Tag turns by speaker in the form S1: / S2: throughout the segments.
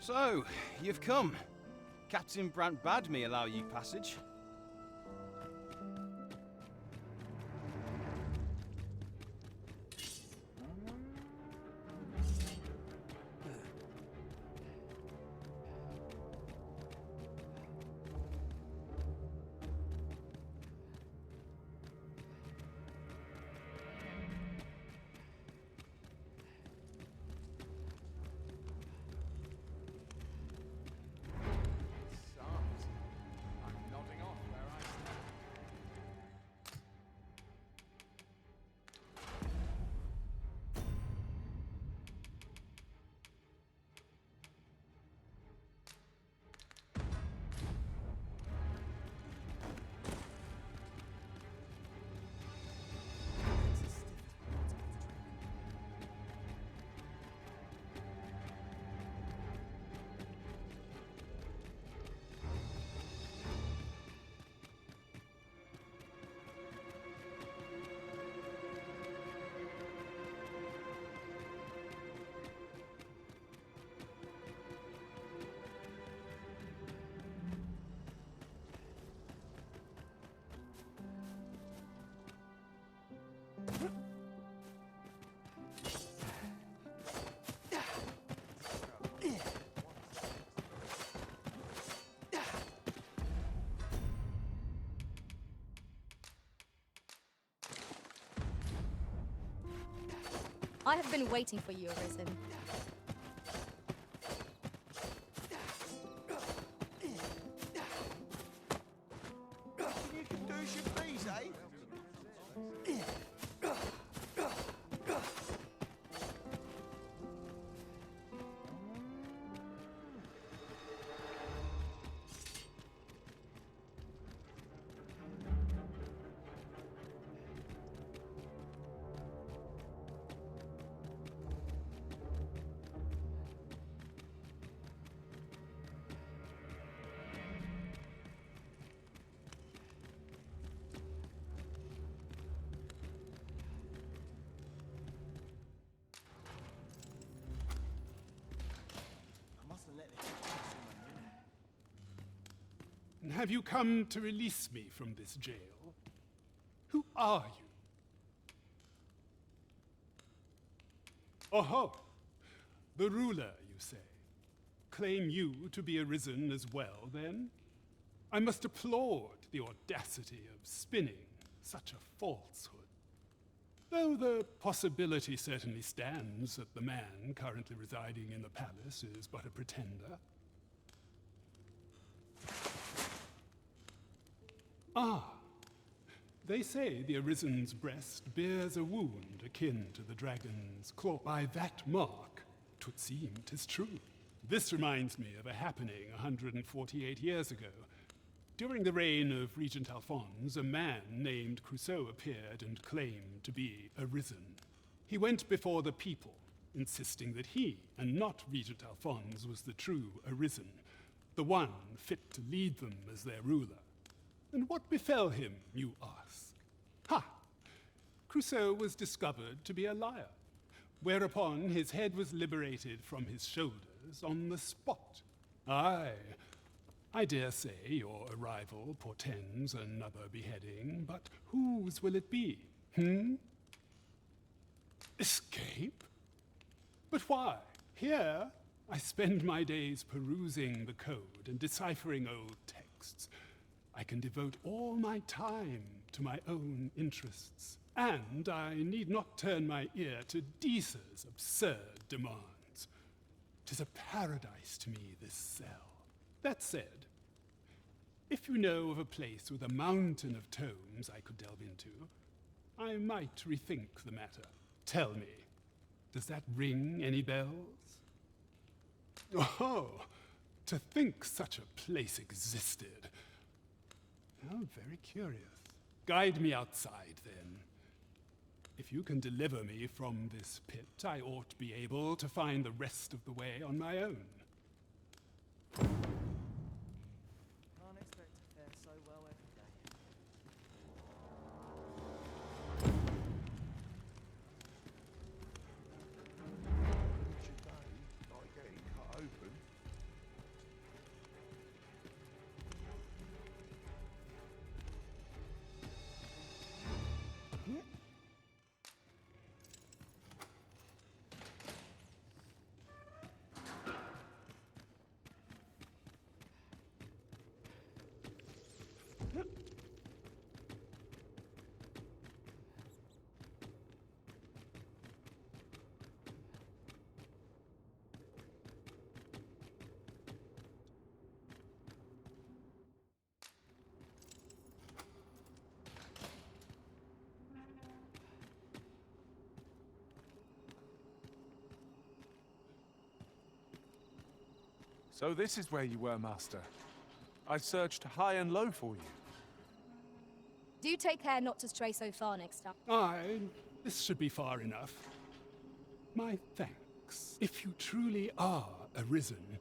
S1: So, you've come. Captain Brant bade me allow you passage.
S2: I have been waiting for you, Arisen.
S3: You can do as you please, eh?
S4: Have you come to release me from this jail? Who are you? Oho! The ruler, you say. Claim you to be arisen as well, then? I must applaud the audacity of spinning such a falsehood. Though the possibility certainly stands that the man currently residing in the palace is but a pretender. Ah, they say the Arisen's breast bears a wound akin to the dragon's claw. By that mark, 'twould seem 'tis true. This reminds me of a happening 148 years ago. During the reign of Regent Alphonse, a man named Crusoe appeared and claimed to be Arisen. He went before the people, insisting that he, and not Regent Alphonse, was the true Arisen, the one fit to lead them as their ruler. And what befell him, you ask? Ha! Crusoe was discovered to be a liar, whereupon his head was liberated from his shoulders on the spot. Aye, I dare say your arrival portends another beheading, but whose will it be? Escape? But why? Here, I spend my days perusing the code and deciphering old texts. I can devote all my time to my own interests, and I need not turn my ear to Deesa's absurd demands. 'Tis a paradise to me, this cell. That said, if you know of a place with a mountain of tomes I could delve into, I might rethink the matter. Tell me, does that ring any bells? Oh, to think such a place existed. Oh, very curious. Guide me outside, then. If you can deliver me from this pit, I ought to be able to find the rest of the way on my own.
S5: Can't expect to fare so well every day.
S3: Today, like getting cut open.
S6: So this is where you were, Master. I searched high and low for you.
S2: Do take care not to stray so far next time.
S4: Aye, this should be far enough. My thanks. If you truly are arisen,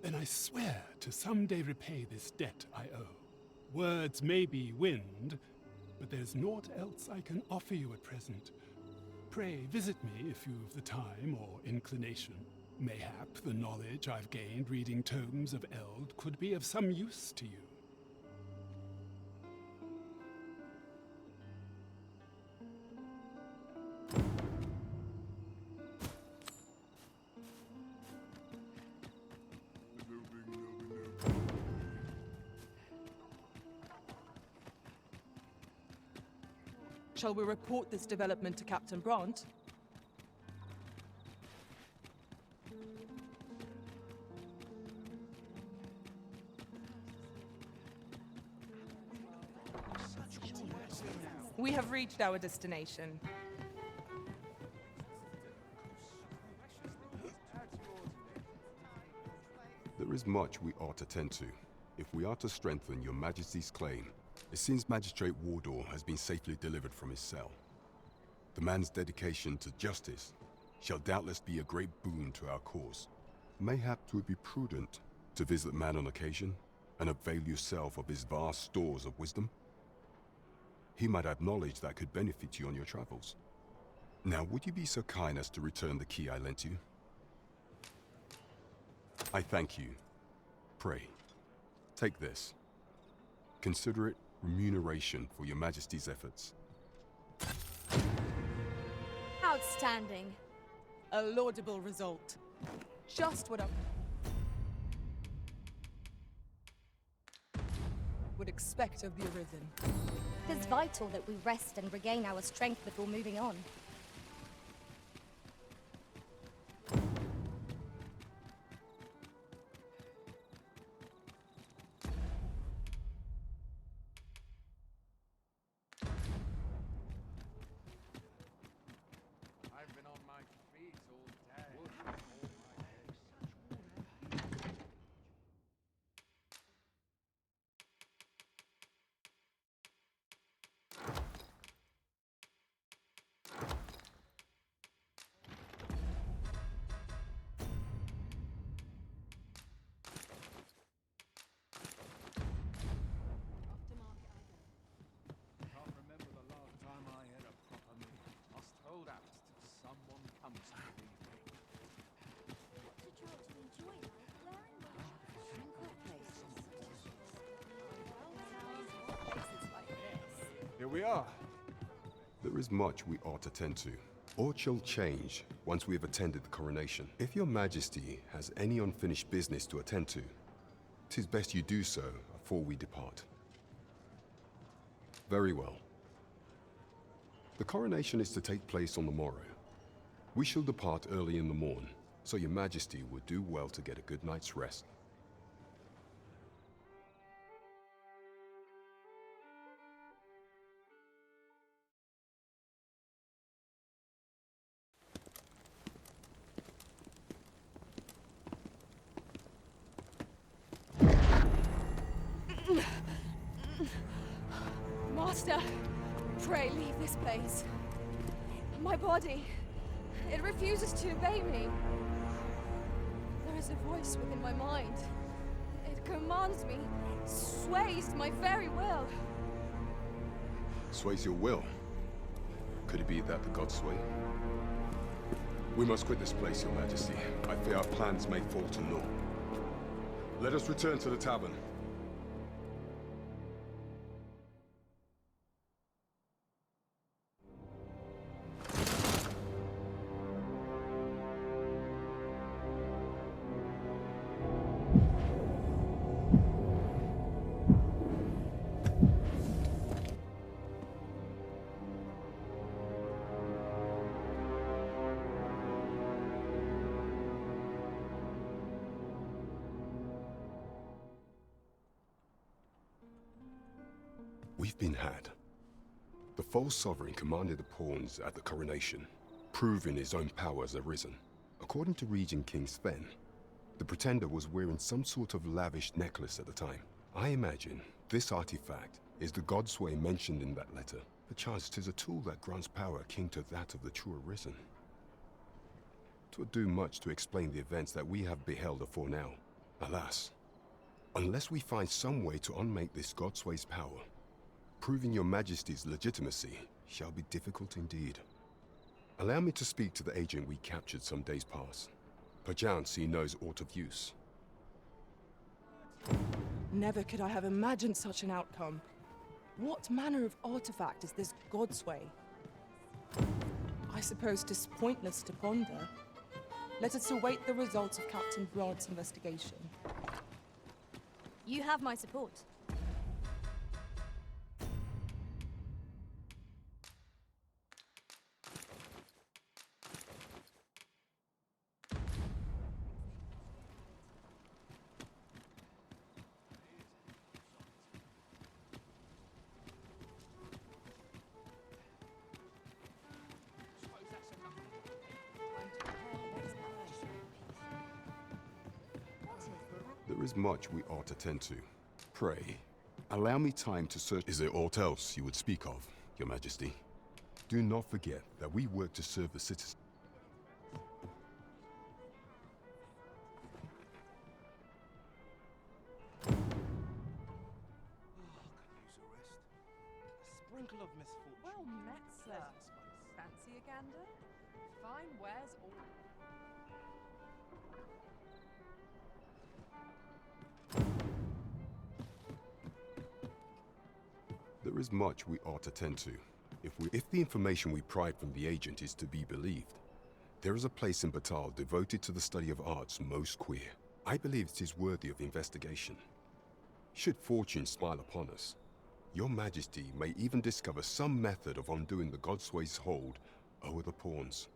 S4: then I swear to someday repay this debt I owe. Words may be wind, but there's naught else I can offer you at present. Pray visit me if you've the time or inclination. Mayhap the knowledge I've gained reading tomes of Eld could be of some use to you.
S5: Shall we report this development to Captain Brant? We have reached our destination.
S7: There is much we ought to tend to. If we are to strengthen your Majesty's claim, it seems Magistrate Wardor has been safely delivered from his cell. The man's dedication to justice shall doubtless be a great boon to our cause. Mayhap 'twould be prudent to visit the man on occasion and avail yourself of his vast stores of wisdom. He might have knowledge that could benefit you on your travels. Now, would you be so kind as to return the key I lent you? I thank you. Pray, take this. Consider it remuneration for your Majesty's efforts.
S2: Outstanding.
S5: A laudable result. Just what I would expect of the Arisen.
S2: It is vital that we rest and regain our strength before moving on.
S6: I've been on my feet all day. Can't remember the last time I had a proper meal. Must hold out till someone comes to relieve me.
S1: Here we are.
S7: There is much we ought to tend to. Aught shall change once we have attended the coronation. If your Majesty has any unfinished business to attend to, 'tis best you do so before we depart. Very well. The coronation is to take place on the morrow. We shall depart early in the morn, so your Majesty would do well to get a good night's rest.
S2: Master, pray leave this place. My body, it refuses to obey me. There is a voice within my mind. It commands me, sways my very will.
S7: Sways your will? Could it be that the gods sway? We must quit this place, your Majesty. I fear our plans may fall to naught. Let us return to the tavern. We've been had. The false sovereign commanded the pawns at the coronation, proving his own power as arisen. According to Regent King Sven, the pretender was wearing some sort of lavish necklace at the time. I imagine this artifact is the Godsway mentioned in that letter. Perchance 'tis a tool that grants power akin to that of the true arisen. 'Twould do much to explain the events that we have beheld afore now. Alas, unless we find some way to unmake this Godsway's power, proving your majesty's legitimacy shall be difficult indeed. Allow me to speak to the agent we captured some days past. Perchance he knows aught of use.
S5: Never could I have imagined such an outcome. What manner of artifact is this Godsway? I suppose 'tis pointless to ponder. Let us await the results of Captain Brant's investigation.
S2: You have my support.
S7: There is much we ought to tend to. Pray, allow me time to search. Is there aught else you would speak of, Your Majesty? Do not forget that we work to serve the citizens.
S1: Sprinkle of misfortune.
S8: Well met, sir. Fancy a gander? Fine wares all.
S7: There is much we ought to tend to. If the information we pry from the agent is to be believed, there is a place in Batal devoted to the study of arts most queer. I believe it is worthy of investigation. Should fortune smile upon us, Your Majesty may even discover some method of undoing the Godsway's hold over the pawns.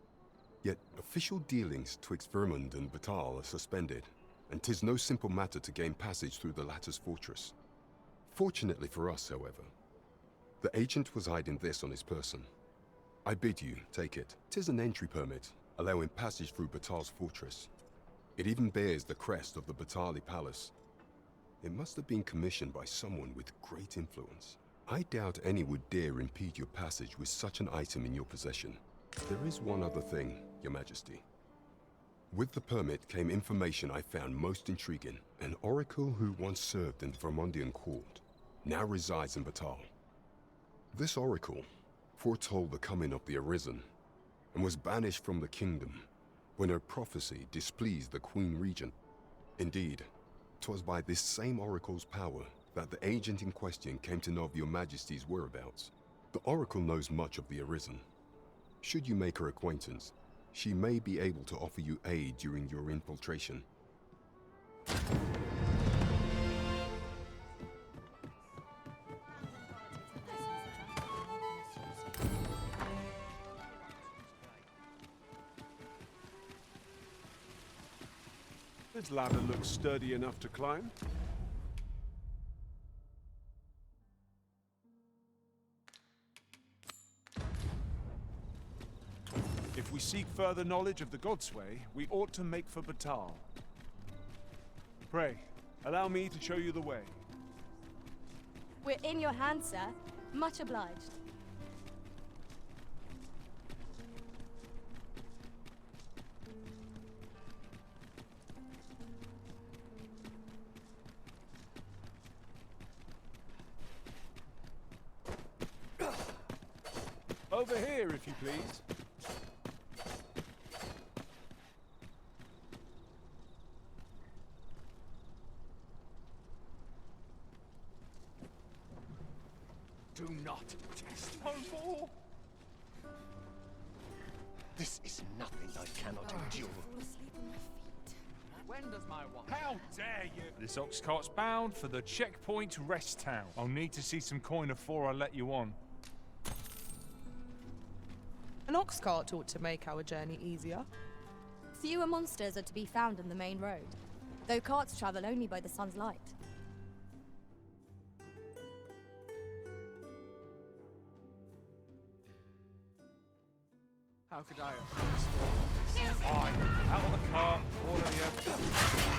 S7: Yet official dealings twixt Vermund and Batal are suspended, and 'tis no simple matter to gain passage through the latter's fortress. Fortunately for us, however, the agent was hiding this on his person. I bid you take it. 'Tis an entry permit, allowing passage through Batal's fortress. It even bears the crest of the Batali Palace. It must have been commissioned by someone with great influence. I doubt any would dare impede your passage with such an item in your possession. There is one other thing, Your Majesty. With the permit came information I found most intriguing. An oracle who once served in the Vermundian court now resides in Batal. This oracle foretold the coming of the Arisen and was banished from the kingdom when her prophecy displeased the Queen Regent. Indeed, 'twas by this same oracle's power that the agent in question came to know of Your Majesty's whereabouts. The oracle knows much of the Arisen. Should you make her acquaintance, she may be able to offer you aid during your infiltration.
S3: This ladder looks sturdy enough to climb. If we seek further knowledge of the Godsway, we ought to make for Batal. Pray, allow me to show you the way.
S2: We're in your hands, sir. Much obliged.
S3: Over here, if you please.
S6: Do not test no more.
S9: This is nothing I cannot endure.
S6: When does my watch?
S3: How dare you!
S10: This ox cart's bound for the checkpoint rest town. I'll need to see some coin before I let you on.
S5: An ox cart ought to make our journey easier.
S2: Fewer monsters are to be found on the main road, though carts travel only by the sun's light.
S6: How could I have
S10: Fine. Out of the car, all of you.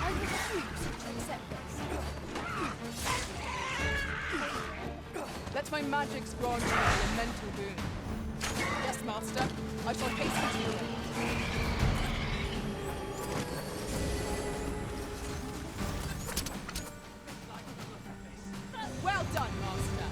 S2: I refuse to accept this.
S5: Let my magics grant you a mental boon. Yes, Master. I shall hasten to your aid. Well done, Master.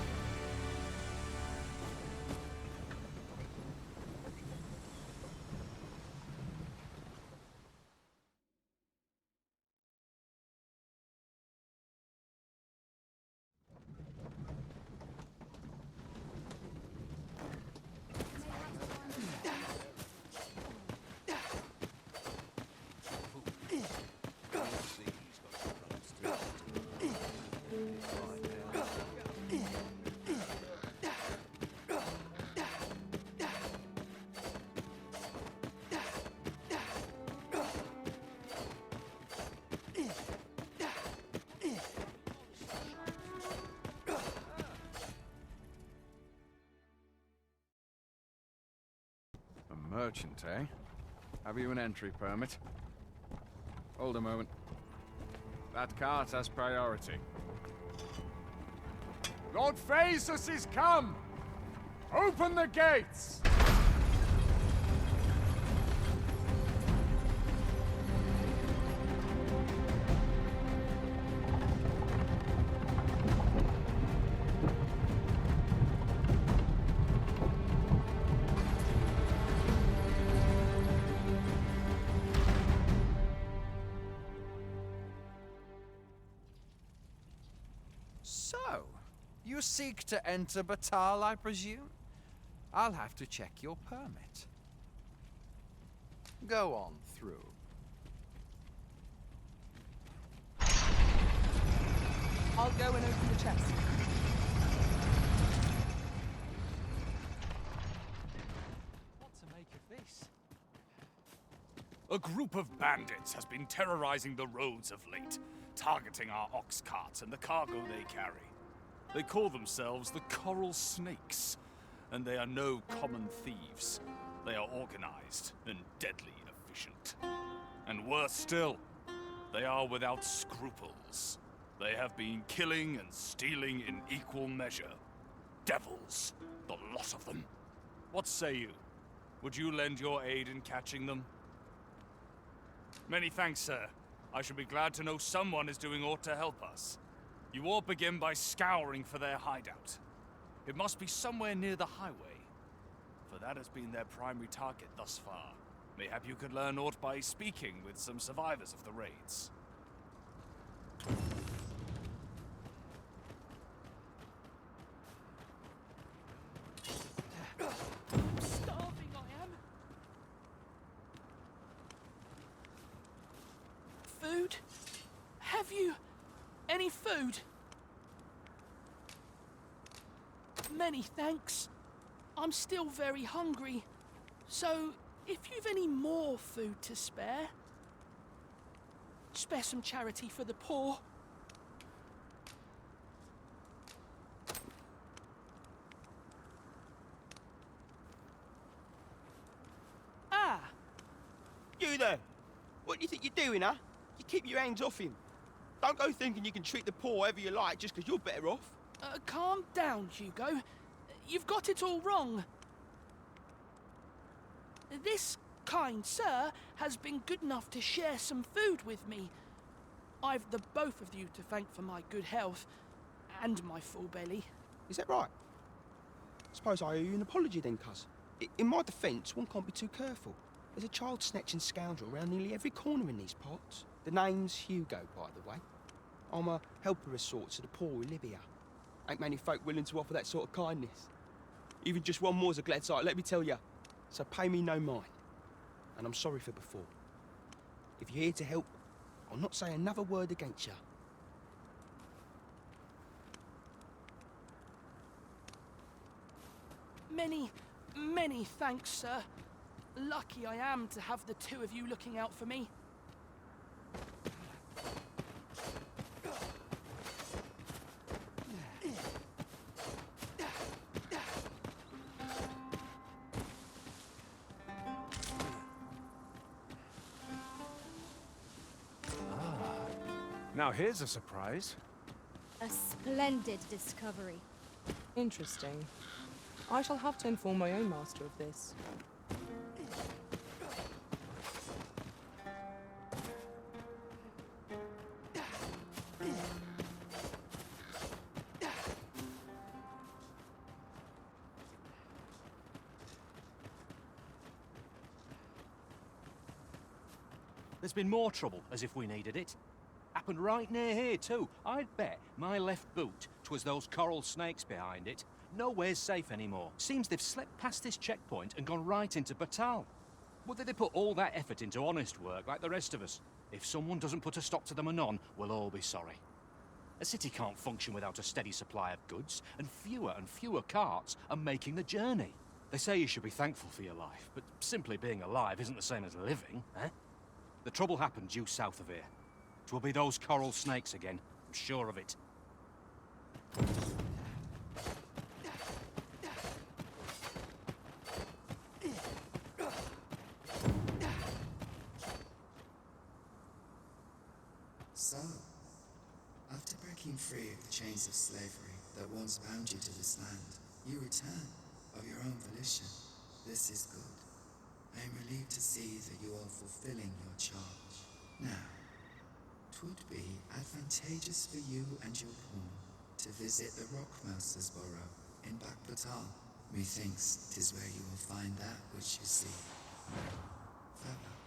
S6: a merchant, eh? Have you an entry permit? Hold a moment. That cart has priority. Lord Phaesus is come! Open the gates!
S11: So, you seek to enter Batal, I presume? I'll have to check your permit. Go on through.
S5: I'll go and open the chest.
S10: What to make of this? A group of bandits has been terrorizing the roads of late, targeting our ox carts and the cargo they carry. They call themselves the Coral Snakes, and they are no common thieves. They are organized and deadly efficient. And worse still, they are without scruples. They have been killing and stealing in equal measure. Devils, the lot of them. What say you? Would you lend your aid in catching them? Many thanks, sir. I shall be glad to know someone is doing aught to help us. You all begin by scouring for their hideout. It must be somewhere near the highway, for that has been their primary target thus far. Mayhap you could learn aught by speaking with some survivors of the raids.
S12: Starving I am. Food? Have you any food? Many thanks. I'm still very hungry. So, if you've any more food to spare some charity for the poor. Ah!
S13: You there! What do you think you're doing, huh? You keep your hands off him. Don't go thinking you can treat the poor however you like just because you're better off.
S12: Calm down, Hugo. You've got it all wrong. This kind sir has been good enough to share some food with me. I've the both of you to thank for my good health and my full belly.
S13: Is that right? Suppose I owe you an apology then, cuz. In my defence, one can't be too careful. There's a child-snatching scoundrel around nearly every corner in these parts. The name's Hugo, by the way. I'm a helper of sorts to the poor in Libya. Ain't many folk willing to offer that sort of kindness. Even just one more's a glad sight, let me tell you. So pay me no mind. And I'm sorry for before. If you're here to help, I'll not say another word against you.
S12: Many thanks, sir. Lucky I am to have the two of you looking out for me.
S3: Now here's a surprise.
S2: A splendid discovery.
S5: Interesting. I shall have to inform my own master of this.
S14: There's been more trouble, as if we needed it. Happened right near here, too. I'd bet my left boot 'twas those coral snakes behind it. Nowhere's safe anymore. Seems they've slipped past this checkpoint and gone right into Batal. Would they put all that effort into honest work like the rest of us? If someone doesn't put a stop to them anon, we'll all be sorry. A city can't function without a steady supply of goods, and fewer carts are making the journey. They say you should be thankful for your life, but simply being alive isn't the same as living, eh? The trouble happened due south of here. 'Twill be those coral snakes again, I'm sure of it.
S15: So, after breaking free of the chains of slavery that once bound you to this land, you return of your own volition. This is good. I am relieved to see that you are fulfilling your charge. Now, 'twould be advantageous for you and your pawn to visit the Rockmouser's burrow in Backbatal. Methinks 'tis where you will find that which you seek. Farewell.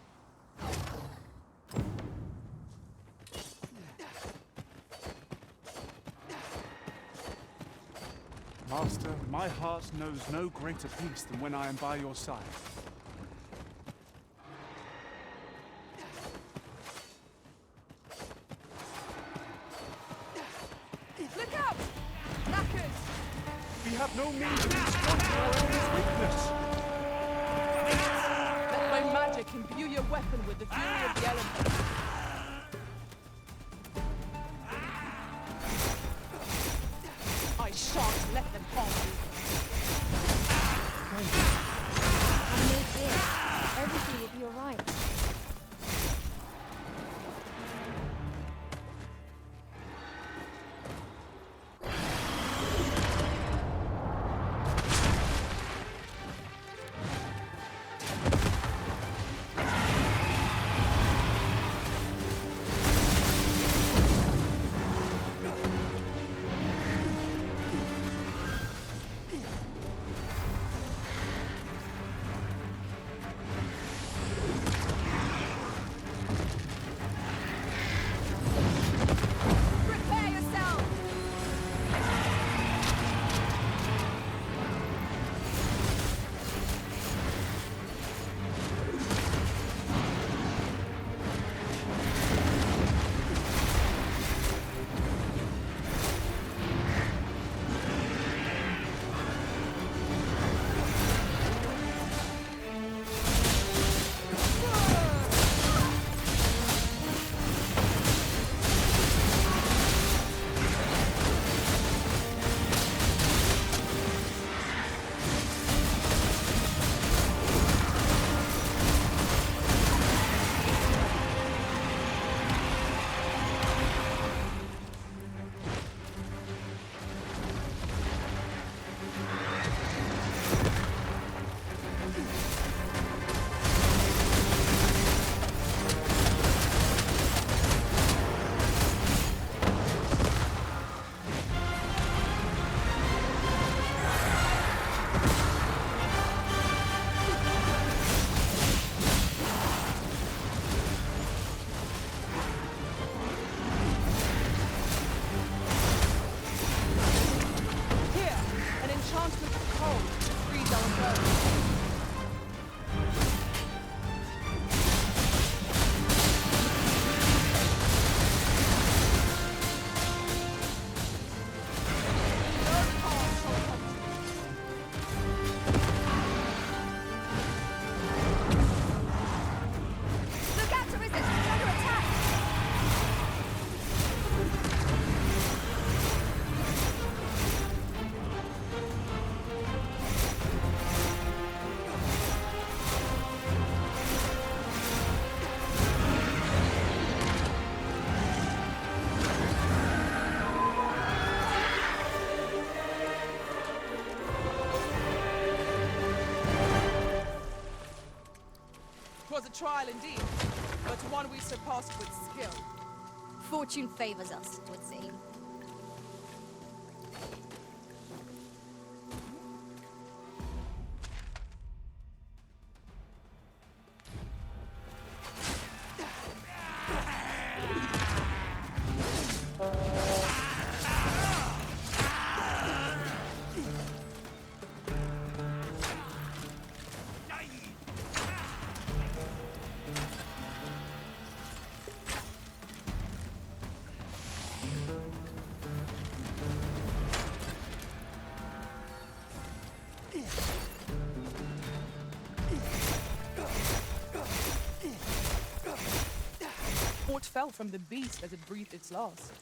S3: Master, my heart knows no greater peace than when I am by your side.
S12: Look out! Knackers!
S3: We have no means of exploiting our enemy's weakness.
S5: Let my magic imbue your weapon with the fury of the elements. I shan't let them harm you.
S2: I made this. Everything will be alright.
S5: trial indeed, but one we surpassed with skill.
S2: Fortune favors us, it would seem.
S5: What fell from the beast as it breathed its last?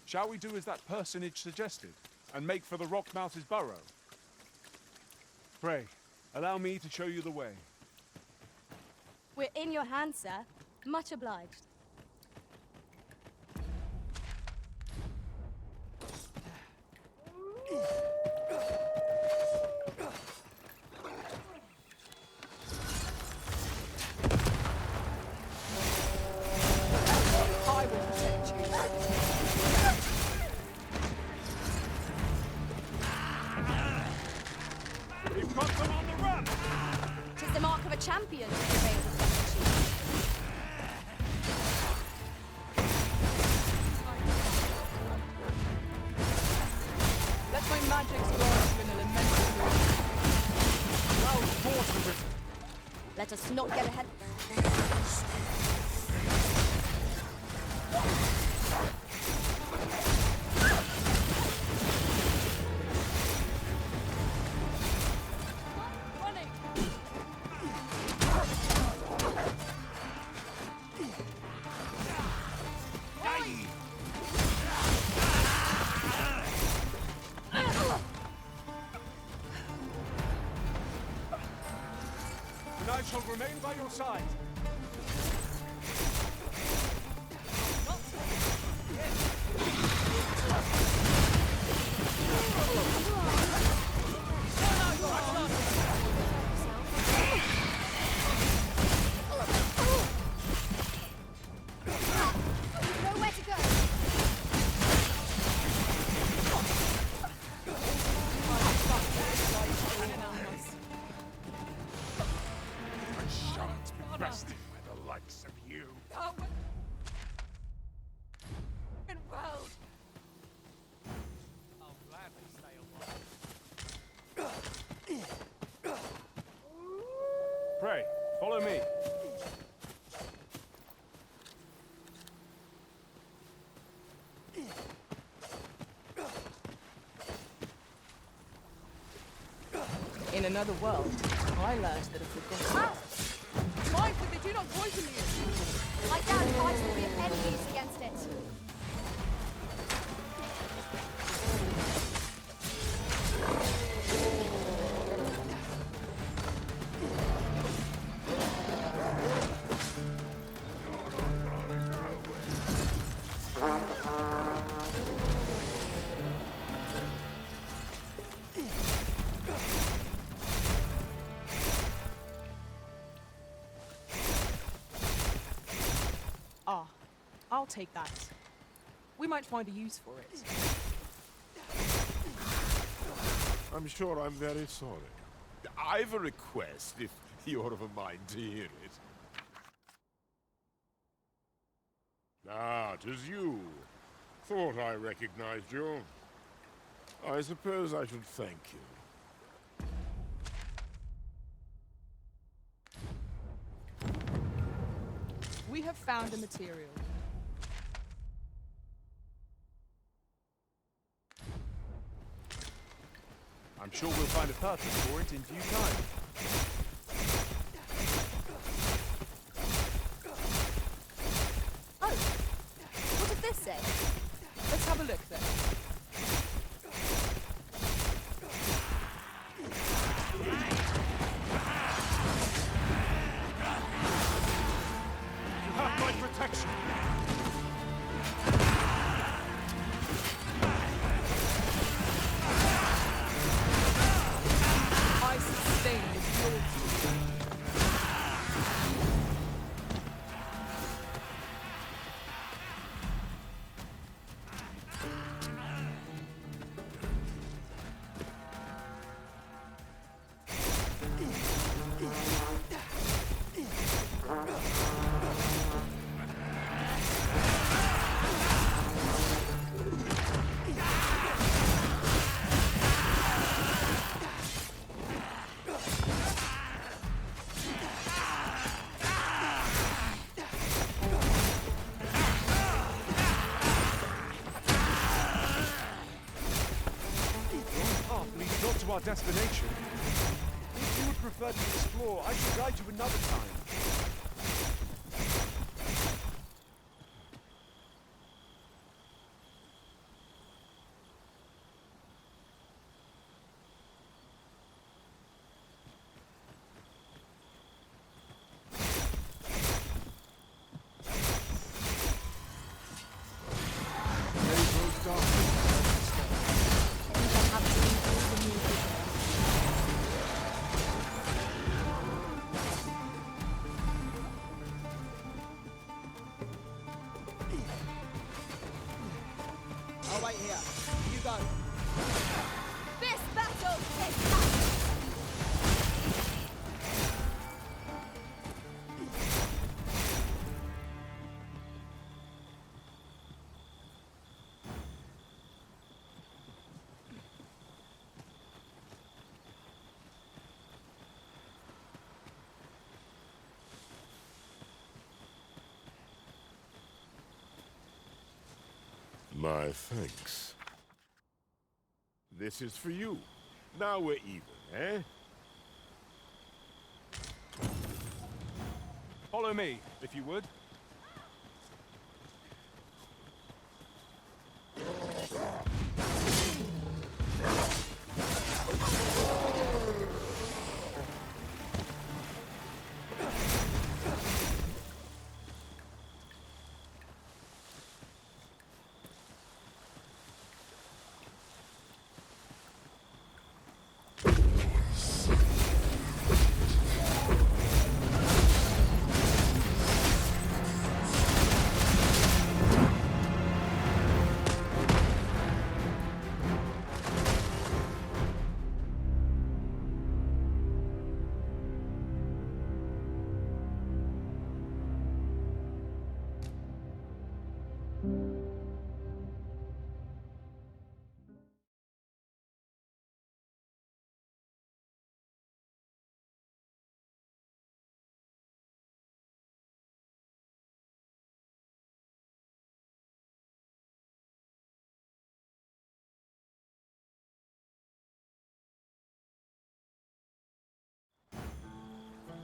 S3: Shall we do as that personage suggested, and make for the Rockmouse's burrow? Pray, allow me to show you the way.
S2: We're in your hands, sir. Much obliged.
S5: I will protect you.
S3: We've got them on the run!
S2: 'Tis the mark of a champion to prevail with defeat.
S5: Let my magic grant you an elemental rune.
S3: Well fought, Arisen.
S2: Let us not get ahead. Running!
S3: And I shall remain by your side.
S2: Nowhere to go.
S3: I shan't be bested by the likes of you.
S2: Oh, and well.
S10: I'll gladly stay alive.
S3: Pray, follow me.
S5: In another world, I learned that a forgotten... Mind that they do not poison you!
S2: My dad fights that we have enemies against it.
S5: Ah, I'll take that. We might find a use for it.
S16: I'm sure I'm very sorry. I've a request, if you're of a mind to hear it. Ah, 'tis you. Thought I recognized you. I suppose I should thank you.
S5: We have found a material.
S3: I'm sure we'll find a purpose for it in due time.
S2: Oh, what did this say?
S5: Let's have a look then.
S3: You have my protection.
S5: I sustain the cruelty.
S3: Not to our destination. If you would prefer to explore, I shall guide you another time.
S13: I'll wait here. You go.
S2: This battle is up!
S16: My thanks. This is for you. Now we're even, eh?
S3: Follow me, if you would.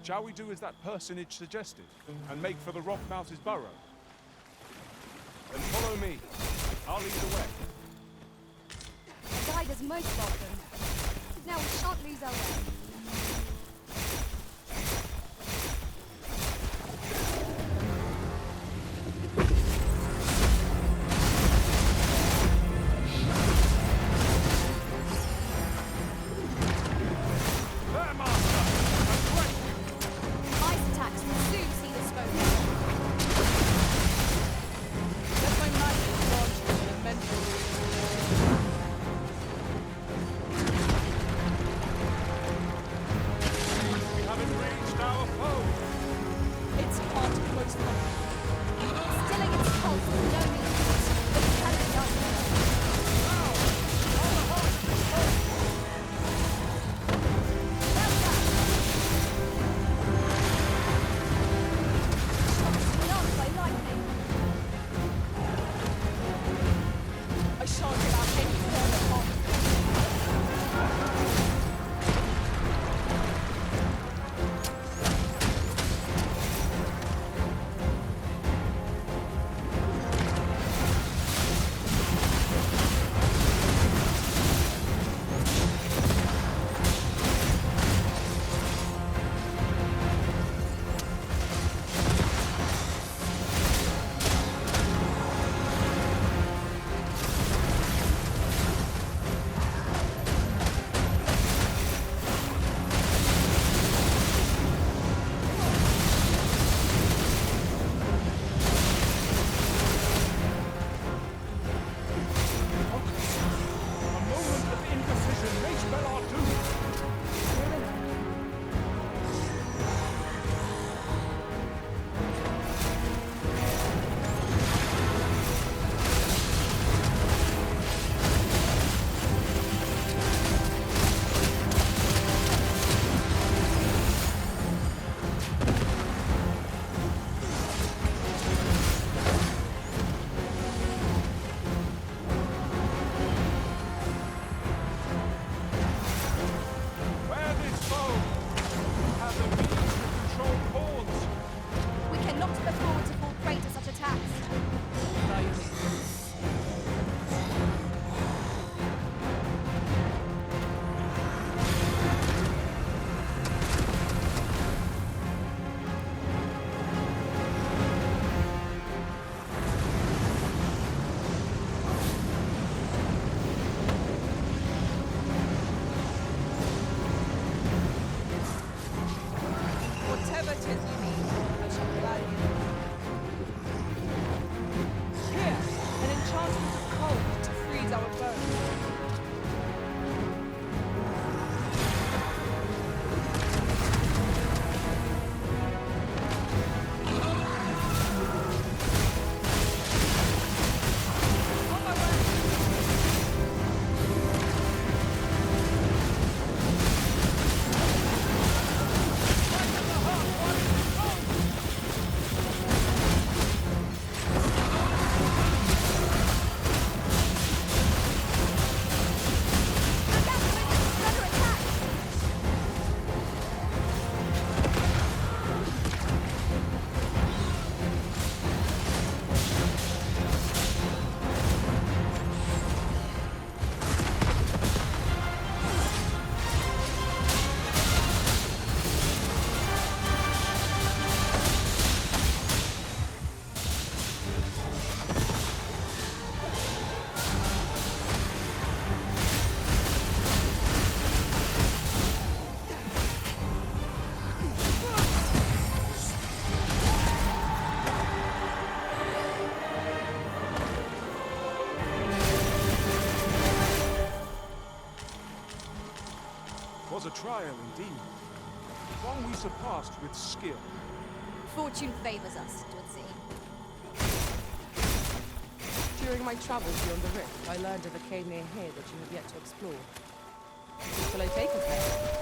S3: Shall we do as that personage suggested, and make for the Rock Mouse's burrow? Then follow me. I'll lead the way.
S2: The guide is most welcome. Now we shan't lose our way. Ice attacks will soon see the smoke.
S5: Let my magic launch you in a mental.
S3: trial indeed. One we surpassed with skill.
S2: Fortune favors us, it would seem.
S5: During my travels beyond the rift, I learned of a cave near here that you have yet to explore. Shall I take us there?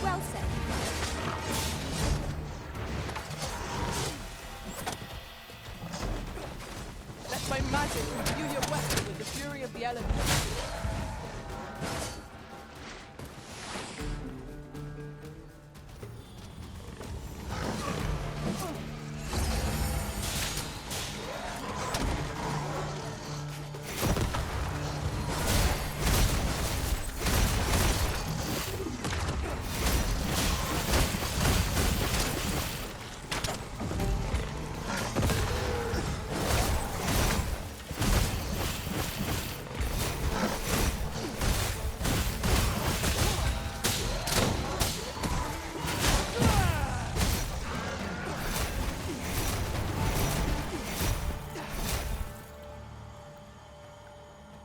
S2: Well said.
S5: Let my magic imbue your weapon with the fury of the elements.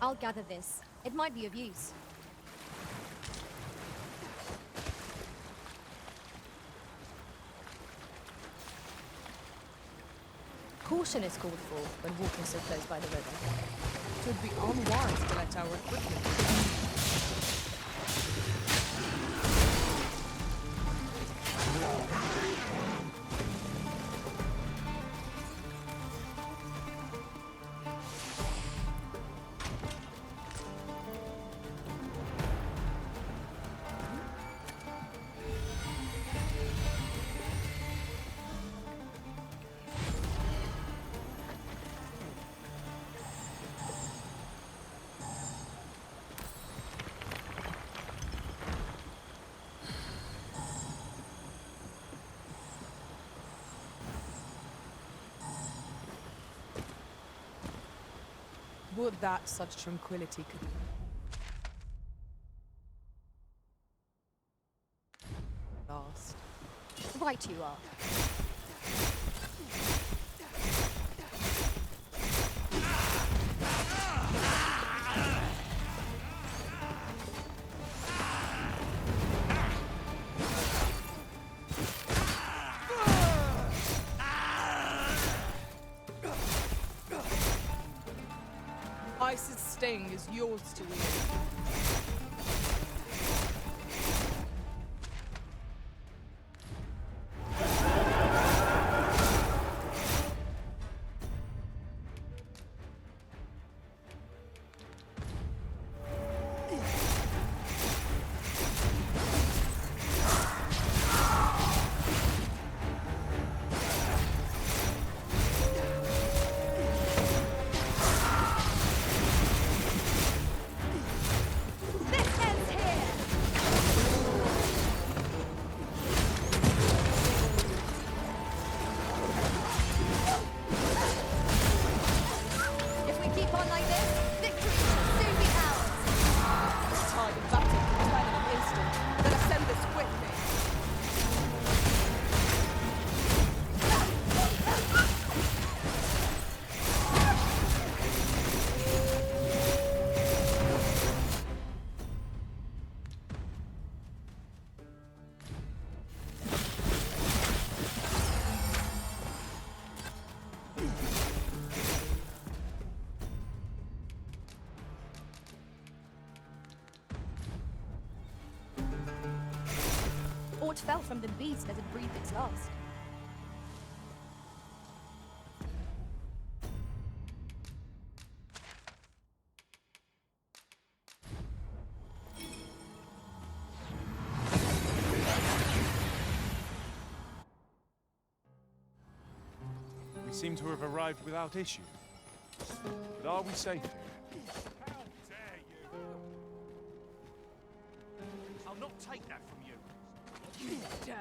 S2: I'll gather this. It might be of use. Caution is called for when walking so close by the river.
S5: It would be unwise to let our equipment. Would that such tranquility could last.
S2: Right you are.
S5: Ice's sting is yours to wield.
S2: There! fell from the beast as it breathed its last.
S3: We seem to have arrived without issue. But are we safe here?
S14: I'll not take that from you.
S8: You dare!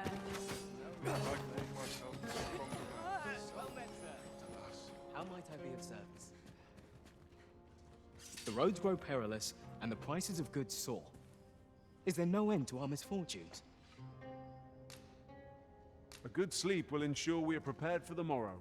S17: How might I be of service? The roads grow perilous, and the prices of goods soar. Is there no end to our misfortunes?
S3: A good sleep will ensure we are prepared for the morrow.